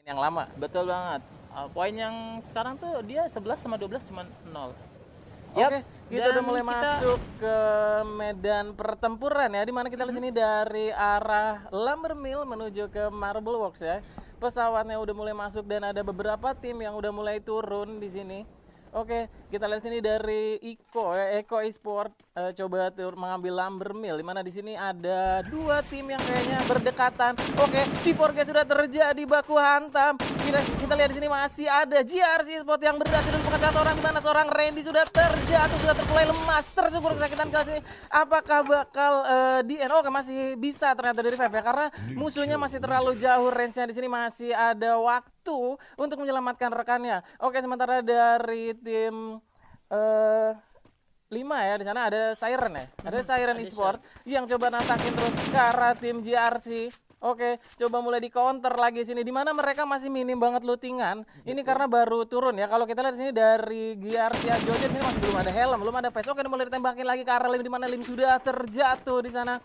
yang lama. Betul banget. Poin yang sekarang tuh dia 11 sama 12 cuma 0. Oke, kita udah dan mulai masuk ke medan pertempuran ya, di mana kita lihat sini dari arah Lumbermill menuju ke Marble Works ya. Pesawatnya udah mulai masuk dan ada beberapa tim yang udah mulai turun di sini. Oke, kita lihat sini dari Eko Esport coba mengambil Lumbermill, di mana di sini ada dua tim yang kayaknya berdekatan. Oke, T4G sudah terjadi baku hantam. Kita lihat di sini masih ada GRC Esport yang berhasil menemukan satu orang, di mana seorang Randy sudah terjatuh, sudah terkulai lemas, tersyukur kesakitan kali ini. Apakah bakal di end? Oke, masih bisa ternyata dari revive ya, karena musuhnya masih terlalu jauh, range-nya di sini masih ada waktu untuk menyelamatkan rekannya. Oke, sementara dari tim 5 ya, di sana ada Siren ya. Ada Siren Esport yang coba natakin terus ke arah tim GRC. Oke, coba mulai di counter lagi sini, di mana mereka masih minim banget lootingan. Ini karena baru turun ya. Kalau kita lihat sini dari GRC Jojet sini masih belum ada helm, belum ada face. Oke, mulai ditembakin lagi ke arah Lim, di mana Lim sudah terjatuh di sana.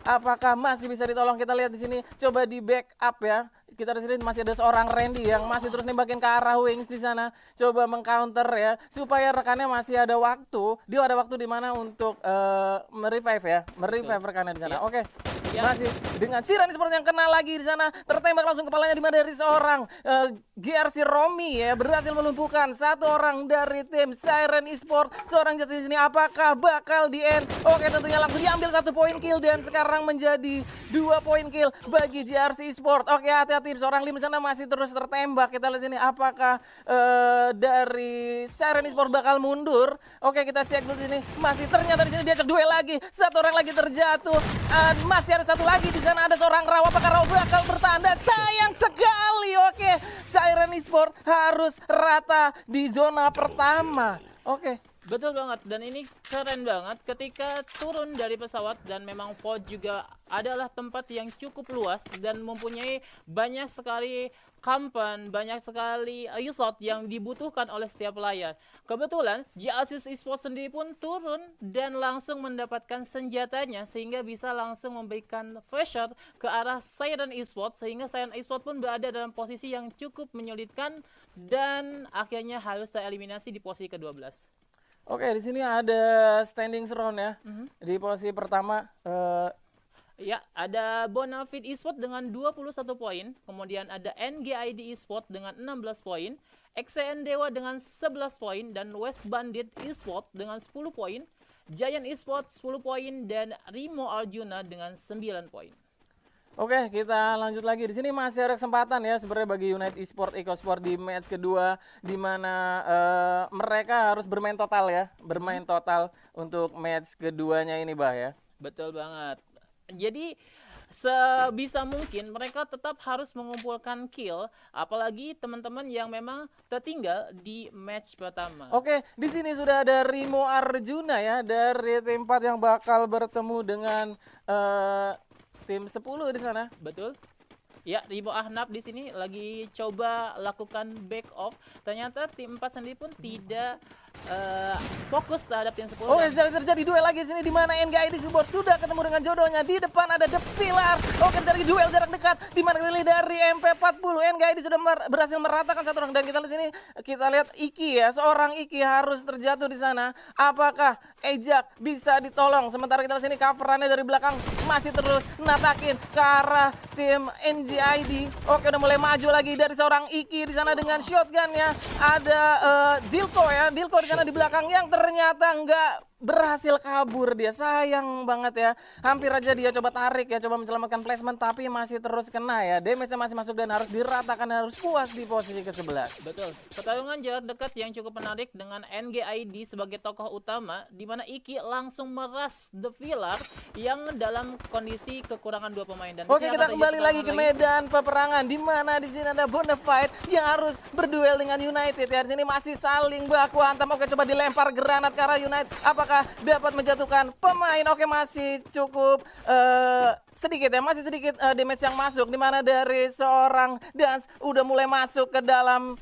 Apakah masih bisa ditolong? Kita lihat di sini, coba di backup ya. Kita di sini masih ada seorang Randy yang masih terus nembakin ke arah Wings di sana. Coba mengcounter ya, supaya rekannya masih ada waktu. Dia ada waktu di mana untuk merevive ya, merevive rekannya di sana. Oke. Masih dengan Siren seperti yang kena lagi di sana, tertembak langsung kepalanya, di mana dari seorang GRC Romi ya, berhasil melumpuhkan satu orang dari tim Siren Esport. Seorang jatuh di sini, apakah bakal di end? Oke, tentunya langsung diambil 1 poin kill dan sekarang menjadi 2 poin kill bagi GRC Esport. Oke, hati-hati, seorang Lim di sana masih terus tertembak. Kita lihat sini apakah dari Siren Esport bakal mundur. Oke, kita cek dulu di sini. Masih ternyata di sini diajak duel lagi. Satu orang lagi terjatuh. Masih ada satu lagi di sana, ada seorang Rawa. Apakah Rawa bakal bertahan? Dan sayang sekali. Oke, Siren Esport harus rata di zona pertama. Oke. Betul banget, dan ini keren banget ketika turun dari pesawat, dan memang VOD juga adalah tempat yang cukup luas dan mempunyai banyak sekali kampan, banyak sekali resort yang dibutuhkan oleh setiap player. Kebetulan GRC Esports sendiri pun turun dan langsung mendapatkan senjatanya sehingga bisa langsung memberikan pressure ke arah Siren Esports, sehingga Siren Esports pun berada dalam posisi yang cukup menyulitkan dan akhirnya harus tereliminasi di posisi ke-12. Oke, di sini ada standing round ya. Di posisi pertama ya, ada Bonafide Esport dengan 21 poin, kemudian ada NGID Esport dengan 16 poin, XCN Dewa dengan 11 poin, dan West Bandit Esport dengan 10 poin, Giant Esport 10 poin, dan Rimo Arjuna dengan 9 poin. Oke, kita lanjut lagi. Di sini masih ada kesempatan ya sebenarnya bagi United Esport EcoSport di match kedua, di mana mereka harus bermain total ya, bermain total untuk match keduanya ini, Bah ya. Betul banget. Jadi sebisa mungkin mereka tetap harus mengumpulkan kill, apalagi teman-teman yang memang tertinggal di match pertama. Oke, di sini sudah ada Rimo Arjuna ya dari tim 4 yang bakal bertemu dengan tim 10 di sana. Betul. Ya, Rimo Ahnaf di sini lagi coba lakukan back off. Ternyata tim 4 sendiri pun tidak fokus terhadap tim 10. Oh, terjadi duel lagi di sini, di mana NGID Support sudah ketemu dengan jodohnya. Di depan ada The Pillars. Oke, terjadi duel jarak dekat, di mana kita lihat dari MP40 NGID sudah berhasil meratakan satu orang, dan kita lihat sini, kita lihat Iki ya, seorang Iki harus terjatuh di sana. Apakah Ejak bisa ditolong? Sementara kita lihat sini coverannya dari belakang masih terus natakin ke arah tim NGID. Oke, udah mulai maju lagi dari seorang Iki di sana dengan shotgunnya. Ada Dilko ya, Dilko di sana di belakang yang ternyata nggak berhasil kabur dia. Sayang banget ya. Hampir aja dia coba tarik ya, coba menyelamatkan placement, tapi masih terus kena ya. Damage-nya masih masuk dan harus diratakan, harus puas di posisi ke-11. Betul. Pertarungan jarak dekat yang cukup menarik dengan NGID sebagai tokoh utama, di mana Iki langsung meras The Pillar yang dalam kondisi kekurangan 2 pemain. Dan oke, kita kembali lagi ke medan peperangan, di mana di sini ada Bonafide yang harus berduel dengan United ya. Di sini masih saling baku hantam. Oke, coba dilempar granat ke arah United. Apakah dapat menjatuhkan pemain? Oke, masih cukup sedikit ya, masih sedikit damage yang masuk, di mana dari seorang Dance udah mulai masuk ke dalam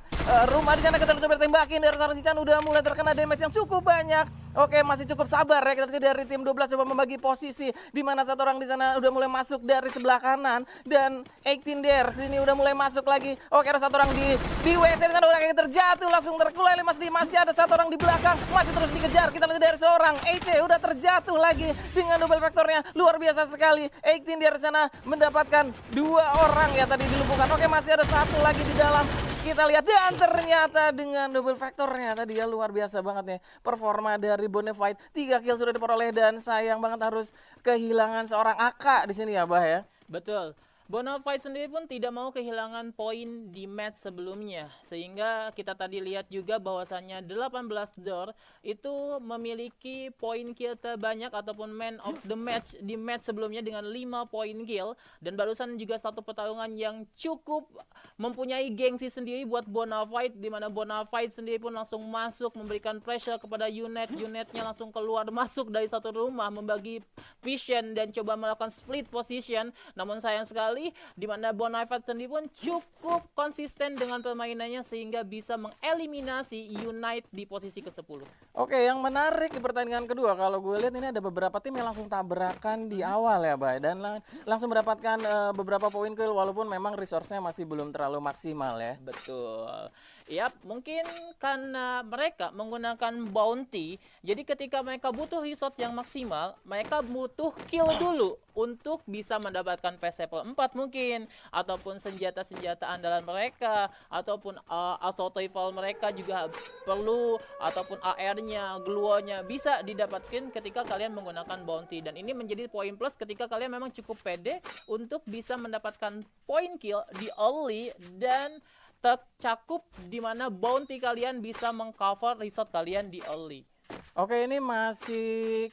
rumah di sana kita coba tembakin dari seorang Shinchan udah mulai terkena damage yang cukup banyak. Oke, masih cukup sabar ya kita lihat dari tim 12 coba membagi posisi di mana satu orang di sana udah mulai masuk dari sebelah kanan dan 18 Dares ini udah mulai masuk lagi. Oke, ada satu orang di WC di sana udah kayak terjatuh langsung terkulai masih ada satu orang di belakang masih terus dikejar. Kita lihat dari seorang EC udah terjatuh lagi dengan double faktornya luar biasa sekali. 18 Dares sana mendapatkan 2 orang ya tadi dilumpuhkan. Oke, masih ada satu lagi di dalam. Kita lihat dan ternyata dengan double faktornya tadi ya luar biasa banget nih performa dari Bonafide. 3 kill sudah diperoleh dan sayang banget harus kehilangan seorang AK di sini ya, Bah ya. Betul. Bonafide sendiri pun tidak mau kehilangan poin di match sebelumnya. Sehingga kita tadi lihat juga bahwasannya 18 door itu memiliki poin kill terbanyak ataupun man of the match di match sebelumnya dengan 5 poin kill. Dan barusan juga satu pertarungan yang cukup mempunyai gengsi sendiri buat Bonafide, di mana Bonafide sendiri pun langsung masuk memberikan pressure kepada unitnya langsung keluar masuk dari satu rumah membagi vision dan coba melakukan split position. Namun sayang sekali di mana Bonafide sendiri pun cukup konsisten dengan permainannya sehingga bisa mengeliminasi Unite di posisi ke-10. Oke, yang menarik di pertandingan kedua kalau gue lihat ini ada beberapa tim yang langsung tabrakan di awal ya, Bay, dan langsung mendapatkan beberapa poin kill walaupun memang resource-nya masih belum terlalu maksimal ya. Betul. Yap, mungkin karena mereka menggunakan bounty, jadi ketika mereka butuh resource yang maksimal, mereka butuh kill dulu untuk bisa mendapatkan Vegetable 4 mungkin, ataupun senjata-senjata andalan mereka, ataupun assault rifle mereka juga perlu, ataupun AR-nya, gluonya bisa didapatkan ketika kalian menggunakan bounty. Dan ini menjadi poin plus ketika kalian memang cukup pede untuk bisa mendapatkan poin kill di early dan tercakup di mana bounty kalian bisa mengcover resort kalian di early. Oke, ini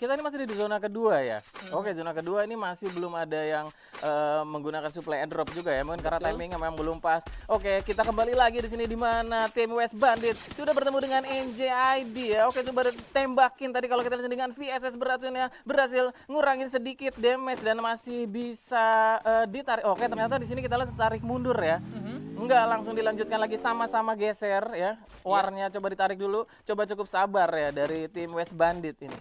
kita ini masih di zona kedua ya. Oke, zona kedua ini masih belum ada yang menggunakan supply airdrop juga ya. Mungkin karena timingnya memang belum pas. Oke, kita kembali lagi di sini di mana tim West Bandit sudah bertemu dengan NJID ya. Oke, coba tembakin tadi kalau kita lihat dengan VSS beracunnya berhasil ngurangin sedikit damage dan masih bisa ditarik. Oke, ternyata di sini kita lihat tarik mundur ya. Enggak, langsung dilanjutkan lagi sama-sama geser ya. Warnya coba ditarik dulu, coba cukup sabar ya dari tim West Bandit ini.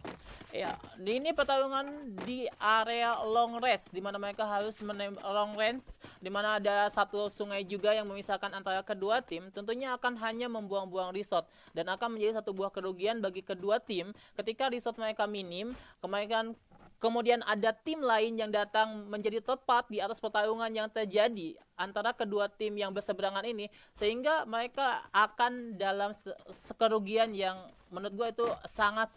Ya, ini pertarungan di area long range di mana mereka harus long range di mana ada satu sungai juga yang memisahkan antara kedua tim, tentunya akan hanya membuang-buang resort dan akan menjadi satu buah kerugian bagi kedua tim ketika resort mereka minim, kemudian ada tim lain yang datang menjadi tepat di atas pertarungan yang terjadi antara kedua tim yang berseberangan ini, sehingga mereka akan dalam kerugian yang menurut gue itu sangat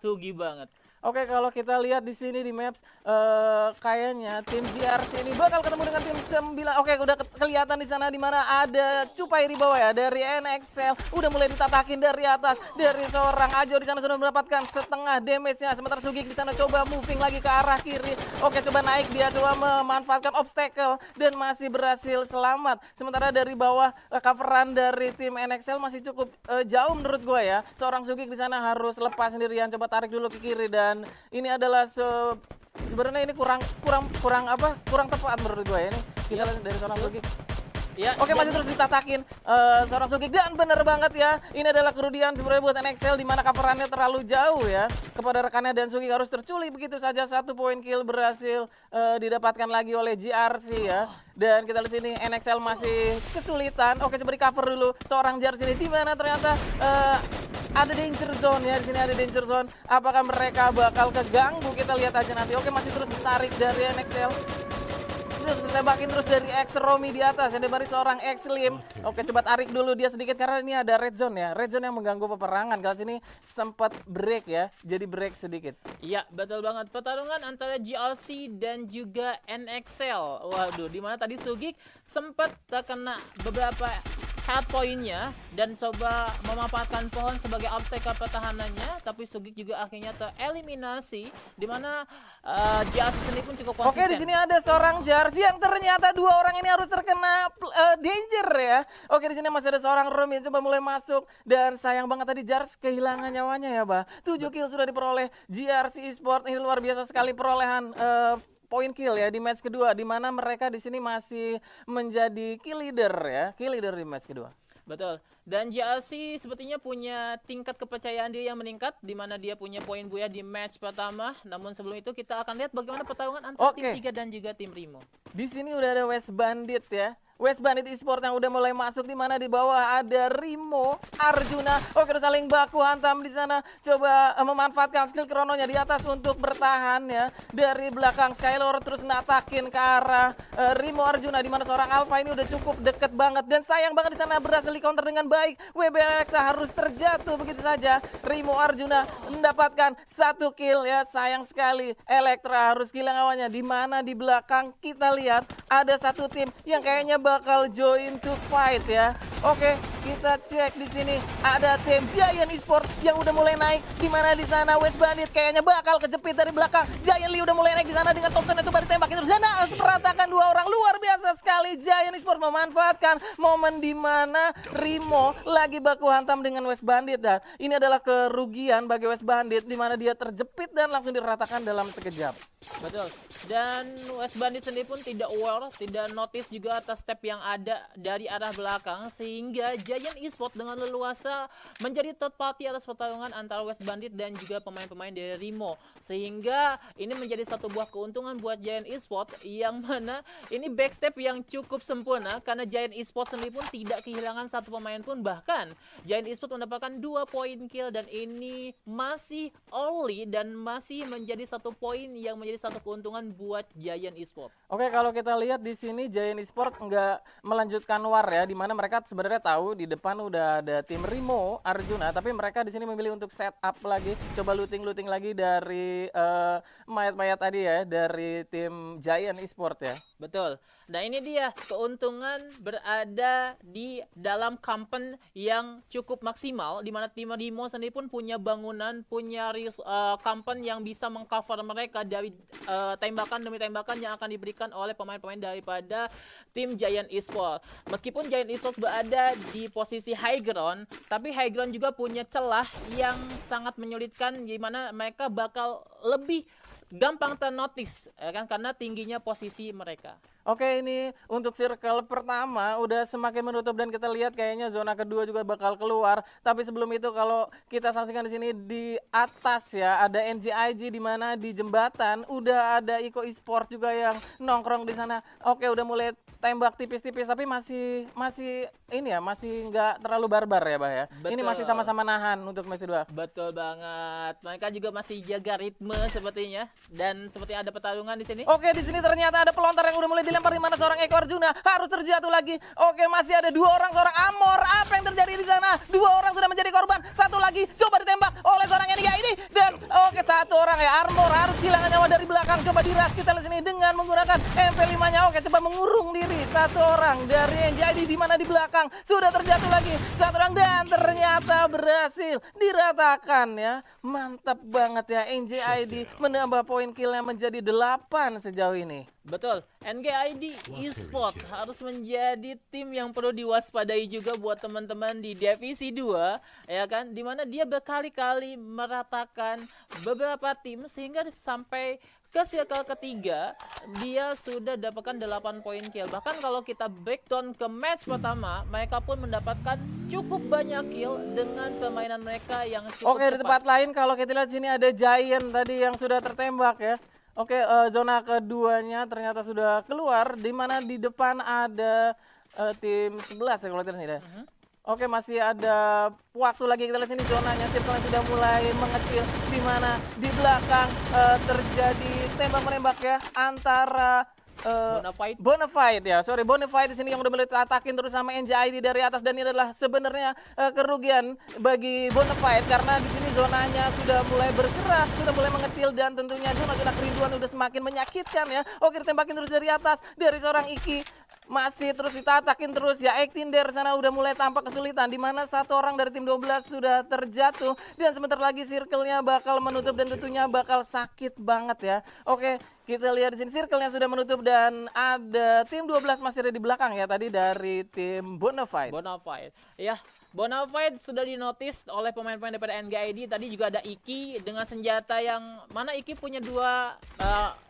rugi banget. Oke, kalau kita lihat di sini di maps kayaknya tim GRC ini bakal ketemu dengan tim 9. Oke, udah kelihatan di sana di mana ada Cupai di bawah ya dari NXL. Udah mulai ditatakin dari atas dari seorang Ajo di sana sudah mendapatkan setengah damage-nya. Sementara Sugik di sana coba moving lagi ke arah kiri. Oke, coba naik dia coba memanfaatkan obstacle dan masih berhasil selamat. Sementara dari bawah coveran dari tim NXL masih cukup jauh menurut gue ya. Seorang Sugik di sana harus lepas sendirian, coba tarik dulu ke kiri dan ini adalah sebenarnya ini kurang tepat menurut gue ya. Ini kita lihat dari seorang Sugik. Ya, Oke, masih terus ditatakin seorang Sugik dan bener banget ya. Ini adalah kerugian sebenarnya buat NXL di mana coverannya terlalu jauh ya kepada rekannya dan Sugik harus terculik begitu saja. 1 poin kill berhasil didapatkan lagi oleh GRC ya. Dan kita lihat sini NXL masih kesulitan. Oke, coba di cover dulu seorang GRC ini di mana ternyata ada danger zone ya. Di sini ada danger zone. Apakah mereka bakal keganggu? Kita lihat aja nanti. Oke, masih terus ditarik dari NXL. Terus tembakin terus dari X Romi di atas ya, dari seorang X Slim. Oke, coba tarik dulu dia sedikit karena ini ada red zone ya. Red zone yang mengganggu peperangan. Kalau sini sempat break ya. Jadi break sedikit. Iya, betul banget. Pertarungan antara GRC dan juga NXL. Waduh, dimana tadi Sugik sempat terkena beberapa health poinnya dan coba memanfaatkan pohon sebagai obstacle pertahanannya, tapi Sugik juga akhirnya tereliminasi di mana GRC sendiri pun cukup konsisten. Oke, di sini ada seorang Jarsi yang ternyata 2 orang ini harus terkena danger ya. Oke, di sini masih ada seorang Romi yang coba mulai masuk dan sayang banget tadi Jars kehilangan nyawanya ya, Bah. 7 kill sudah diperoleh GRC Esport. Ini luar biasa sekali perolehan poin kill ya di match kedua, di mana mereka di sini masih menjadi kill leader ya, kill leader di match kedua. Betul. Dan JRC sepertinya punya tingkat kepercayaan dia yang meningkat, di mana dia punya poin buaya di match pertama. Namun sebelum itu kita akan lihat bagaimana pertarungan antara tim 3 dan juga tim Rimo. Di sini udah ada West Bandit ya. West Bandit Esport yang udah mulai masuk, di mana di bawah ada Rimo, Arjuna. Oke, udah saling baku hantam di sana. Coba memanfaatkan skill krononya di atas untuk bertahan ya. Dari belakang Skylord terus natakin ke arah Rimo Arjuna, di mana seorang Alpha ini udah cukup deket banget, dan sayang banget di sana berhasil di counter dengan baik. WB Elektra harus terjatuh begitu saja. Rimo Arjuna mendapatkan 1 kill ya. Sayang sekali Elektra harus kehilangan awalnya, di mana di belakang kita lihat ada satu tim yang kayaknya bakal join to fight ya. Oke, kita cek di sini ada tim Giant Esport yang udah mulai naik, di mana di sana West Bandit kayaknya bakal kejepit dari belakang. Giant Lee udah mulai naik di sana dengan Thompson yang coba ditembakin terus, dan meratakan 2 orang. Luar biasa sekali Giant Esport memanfaatkan momen di mana Rimo lagi baku hantam dengan West Bandit, dan ini adalah kerugian bagi West Bandit, di mana dia terjepit dan langsung diratakan dalam sekejap. Betul. Dan West Bandit sendiri pun tidak aware, tidak notice juga atas step yang ada dari arah belakang, sehingga Giant Esport dengan leluasa menjadi third party atas pertarungan antara West Bandit dan juga pemain-pemain dari Rimo, sehingga ini menjadi satu buah keuntungan buat Giant Esport, yang mana ini backstep yang cukup sempurna karena Giant Esport sendiri pun tidak kehilangan satu pemain pun. Bahkan Giant Esport mendapatkan 2 poin kill, dan ini masih early dan masih menjadi 1 poin yang menjadi satu keuntungan buat Giant Esport. Oke, kalau kita lihat di sini Giant Esport nggak melanjutkan war ya, di mana mereka sebenarnya tahu di depan udah ada tim Rimo Arjuna, tapi mereka di sini memilih untuk set up lagi, coba looting lagi dari mayat-mayat tadi ya, dari tim Giant Esport ya. Betul. Nah, ini dia keuntungan berada di dalam kampanye yang cukup maksimal, di mana tim Rimo sendiri pun punya bangunan, punya kampanye yang bisa mengcover mereka dari tembakan demi tembakan yang akan diberikan oleh pemain-pemain daripada tim Giant Esport. Meskipun Giant Esport berada di posisi high ground, tapi high ground juga punya celah yang sangat menyulitkan, di mana mereka bakal lebih gampang ternotis ya kan, karena tingginya posisi mereka. Oke, ini untuk circle pertama udah semakin menutup, dan kita lihat kayaknya zona kedua juga bakal keluar. Tapi sebelum itu, kalau kita saksikan di sini di atas ya, ada NJIG, di mana di jembatan udah ada Iko Esport juga yang nongkrong di sana. Oke, udah mulai tembak tipis-tipis, tapi masih ini ya, masih nggak terlalu barbar ya, Bah ya. Betul. Ini masih sama-sama nahan untuk Messi 2. Betul banget. Mereka juga masih jaga ritme sepertinya, dan seperti ada pertarungan di sini. Oke, di sini ternyata ada pelontar yang udah mulai dilempar, di mana seorang Eko Arjuna harus terjatuh lagi. Oke, masih ada 2 orang, seorang Amor. Apa yang terjadi di sana? 2 orang sudah menjadi korban. 1 lagi coba ditembak oleh seorang Eniga ini, dan oke, 1 orang ya, Armor harus kehilangan nyawa dari belakang. Coba diras kita di sini dengan menggunakan MP5-nya. Oke, coba mengurung diri 1 orang dari NJID, di mana di belakang sudah terjatuh lagi 1 orang, dan ternyata berhasil diratakan ya. Mantap banget ya, NJID menambah poin killnya menjadi 8 sejauh ini. Betul, NGID Esport harus menjadi tim yang perlu diwaspadai juga buat teman-teman di divisi 2 ya kan, dimana dia berkali-kali meratakan beberapa tim sehingga sampai ke circle ketiga dia sudah dapatkan 8 poin kill. Bahkan kalau kita breakdown ke match pertama, mereka pun mendapatkan cukup banyak kill dengan permainan mereka yang cukup Oke, cepat. di tempat lain kalau kita lihat sini ada Giant tadi yang sudah tertembak ya. Oke, zona keduanya ternyata sudah keluar, di mana di depan ada tim 11 ya kalau tidak salah. Oke, masih ada waktu lagi, kita lihat sini zonanya, circle sudah mulai mengecil, di mana di belakang terjadi tembak-menembak ya antara Bonafide ya, Bonafide di sini yang udah mulai atakin terus sama NJID dari atas, dan ini adalah sebenarnya kerugian bagi Bonafide karena di sini zonanya sudah mulai bergerak, sudah mulai mengecil, dan tentunya zona-zona kerinduan udah semakin menyakitkan ya. Oke, ditembakin terus dari atas dari seorang Iki. Masih terus ditatakin terus ya, Ektinder sana udah mulai tampak kesulitan, di mana 1 orang dari tim 12 sudah terjatuh, dan sebentar lagi circle-nya bakal menutup, dan tentunya bakal sakit banget ya. Oke, kita lihat di sini circle-nya sudah menutup, dan ada tim 12 masih ada di belakang ya tadi dari tim Bonafide. Ya, Bonafide sudah dinotis oleh pemain-pemain daripada NGID. Tadi juga ada Iki dengan senjata yang mana Iki punya dua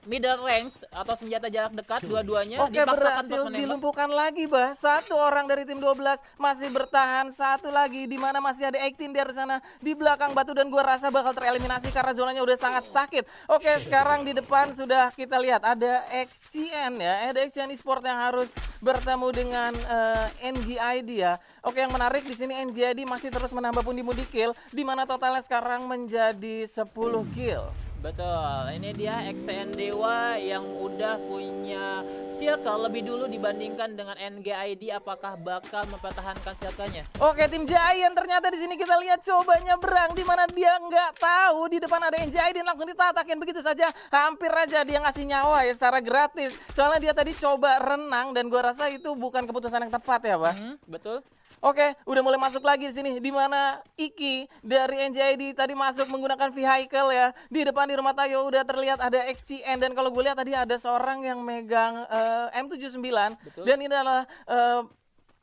middle range atau senjata jarak dekat dua-duanya Oke, dipaksakan berhasil untuk menembak. dilumpuhkan lagi, Bah. Satu orang dari tim 12 masih bertahan, satu lagi di mana masih ada 18 di sana di belakang batu dan gua rasa bakal tereliminasi karena zonanya udah sangat sakit. Oke, sekarang di depan sudah kita lihat ada XCN ya. Ada XCN Esport yang harus bertemu dengan NGID ya. Oke, yang menarik di sini NGID masih terus menambah pundi-pundi kill di mana totalnya sekarang menjadi 10 kill. Betul, ini dia XCN Dewa yang udah punya circle lebih dulu dibandingkan dengan NGID. Apakah bakal mempertahankan circle-nya? Oke, tim Giant ternyata di sini kita lihat coba nyebrang di mana dia nggak tahu di depan ada NGID langsung ditatakin begitu saja. Hampir aja dia ngasih nyawa ya secara gratis. Soalnya dia tadi coba renang dan gua rasa itu bukan keputusan yang tepat ya, Pak. Betul. Oke, udah mulai masuk lagi di sini di mana Iki dari NJID tadi masuk menggunakan vehicle ya. Di depan di rumah Tayo udah terlihat ada XCN dan kalau gue lihat tadi ada seorang yang megang M79 dan ini adalah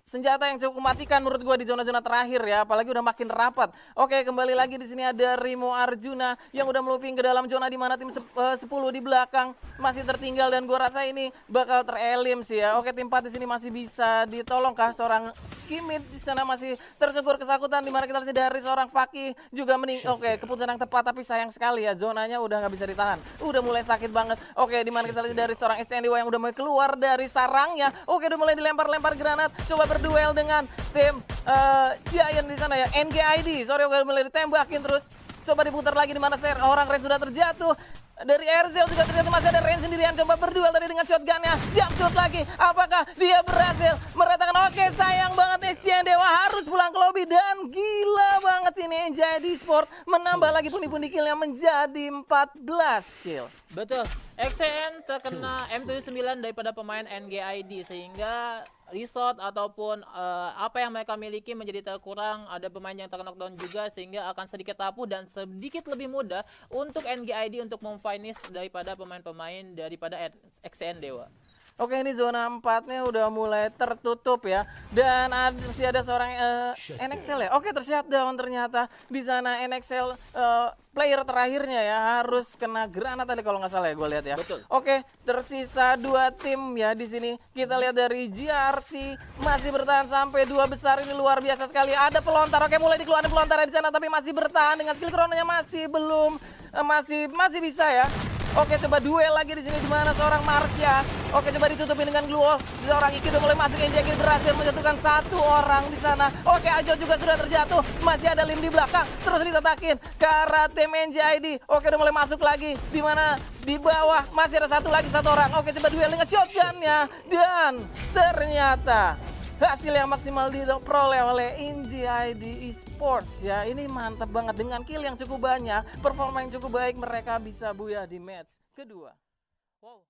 senjata yang cukup mematikan menurut gua di zona-zona terakhir ya, apalagi udah makin rapat. Oke, kembali lagi di sini ada Rimo Arjuna yang udah meluaping ke dalam zona di mana tim 10 di belakang masih tertinggal dan gua rasa ini bakal terelim sih ya. Oke, tim 4 di sini masih bisa ditolong kah seorang Kimit di sana masih tersungkur kesakutan di mana kita lihat dari seorang Fakih juga Oke, keputusan yang tepat tapi sayang sekali ya zonanya udah nggak bisa ditahan. Udah mulai sakit banget. Oke, di mana kita lihat dari seorang SCN Dewa yang udah mulai keluar dari sarangnya. Oke, udah mulai dilempar-lempar granat. Coba berduel dengan tim Giant di sana ya. NGID. Sorry, udah mulai ditembakin terus. Coba diputar lagi di mana orang Ren sudah terjatuh. Dari Erzel juga ternyata masih ada Ren sendirian. Coba berduel tadi dengan shotgunnya. Siap shoot lagi. Apakah dia berhasil meratakan? Oke, sayang banget SCN Dewa harus pulang ke lobby. Dan gila banget ini NJD Sport menambah lagi pundi-pundi killnya menjadi 14 kill. Betul. XCN terkena M79 daripada pemain NGID sehingga resort ataupun apa yang mereka miliki menjadi terkurang. Ada pemain yang terknockdown juga sehingga akan sedikit rapuh dan sedikit lebih mudah untuk NGID untuk memfinish daripada pemain-pemain daripada XCN Dewa. Oke, ini zona 4-nya udah mulai tertutup ya. Dan masih ada seorang NXL ya. Oke, tershutdown ternyata. Di sana NXL player terakhirnya ya harus kena granat tadi kalau nggak salah ya gue lihat ya. Betul. Oke, tersisa 2 tim ya di sini. Kita lihat dari GRC masih bertahan sampai 2 besar, ini luar biasa sekali. Ada pelontar. Oke, mulai dikeluarkan pelontar di sana tapi masih bertahan dengan skill chrononya masih belum masih bisa ya. Oke, coba duel lagi di sini di mana seorang Marsha. Oke, coba ditutupin dengan glue wall. Seorang Iki udah mulai masuk, NJG berhasil menjatuhkan 1 orang di sana. Oke, Ajo juga sudah terjatuh. Masih ada Lim di belakang. Terus ditatakin ke arah tim NJID. Oke, udah mulai masuk lagi. Di mana di bawah masih ada satu orang. Oke, coba duel dengan shotgunnya dan ternyata hasil yang maksimal diperoleh oleh NGID Esports ya. Ini mantap banget dengan kill yang cukup banyak, performa yang cukup baik, mereka bisa buyah di match kedua. Wow.